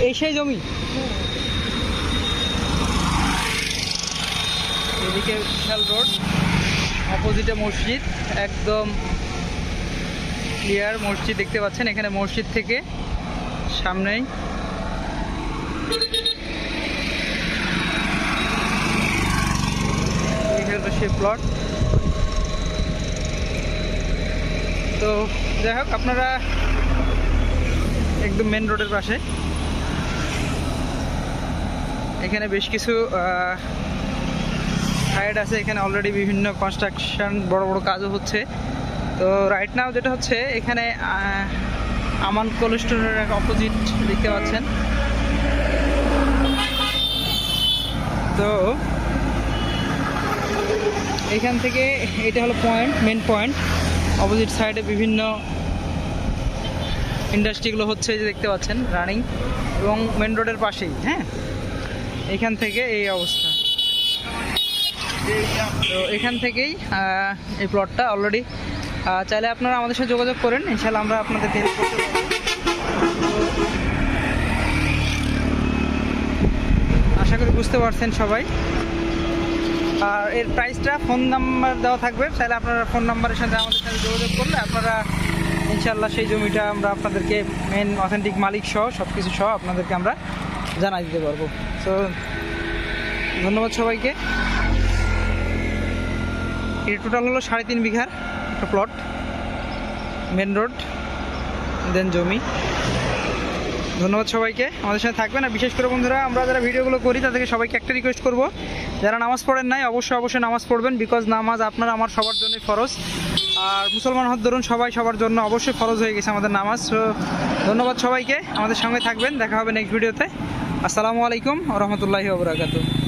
এই সেই জমি, এদিকে বিশাল রোড, অপোজিটে মসজিদ, একদম ক্লিয়ার মসজিদ দেখতে পাচ্ছেন। এখানে মসজিদ থেকে সামনেই সে প্লট। তো যাই হোক, আপনারা একদম মেন রোডের পাশে, এখানে বেশ কিছু সাইড আছে, এখানে অলরেডি বিভিন্ন কনস্ট্রাকশন বড় বড় কাজও হচ্ছে। তো রাইট নাও যেটা হচ্ছে, এখানে আমান কোল্ড স্টোরের অপোজিট দেখতে পাচ্ছেন। তো এখান থেকে এটা হলো পয়েন্ট, মেন পয়েন্ট। অপোজিট সাইডে বিভিন্ন ইন্ডাস্ট্রিগুলো হচ্ছে, যে দেখতে পাচ্ছেন রানিং, এবং মেন রোডের পাশেই। হ্যাঁ, এখান থেকে এই অবস্থা। তো এখান থেকেই এই প্লটটা অলরেডি, চাইলে আপনারা আমাদের সাথে যোগাযোগ করেন, ইনশাআল্লাহ আমরা আপনাদের হেল্প করতে পারবো। আশা করি বুঝতে পারছেন সবাই। আর এর প্রাইসটা, ফোন নাম্বার দেওয়া থাকবে, চাইলে আপনারা ফোন নাম্বারের সাথে আমাদের সাথে যোগাযোগ করলে আপনারা ইনশাআল্লাহ সেই জমিটা আমরা আপনাদেরকে মেন অথেন্টিক মালিক সহ সব কিছু সহ আপনাদেরকে আমরা জানাই দিতে পারবো। তো ধন্যবাদ সবাইকে। এর টোটাল হলো 3.5 বিঘার একটা প্লট, মেন রোড দেন জমি। ধন্যবাদ সবাইকে, আমাদের সাথে থাকবেন। আর বিশেষ করে বন্ধুরা, আমরা যারা ভিডিওগুলো করি তাদেরকে সবাইকে একটা রিকোয়েস্ট করব, যারা নামাজ পড়েন নাই অবশ্যই নামাজ পড়বেন, বিকজ নামাজ আপনার আমার সবার জন্যই ফরজ। আর মুসলমান হওয়ার দরুন সবার জন্য অবশ্যই ফরজ হয়ে গেছে আমাদের নামাজ। তো ধন্যবাদ সবাইকে, আমাদের সঙ্গে থাকবেন, দেখা হবে নেক্সট ভিডিওতে। আসসালামু আলাইকুম ওয়া রাহমাতুল্লাহি ওয়া বারাকাতুহু।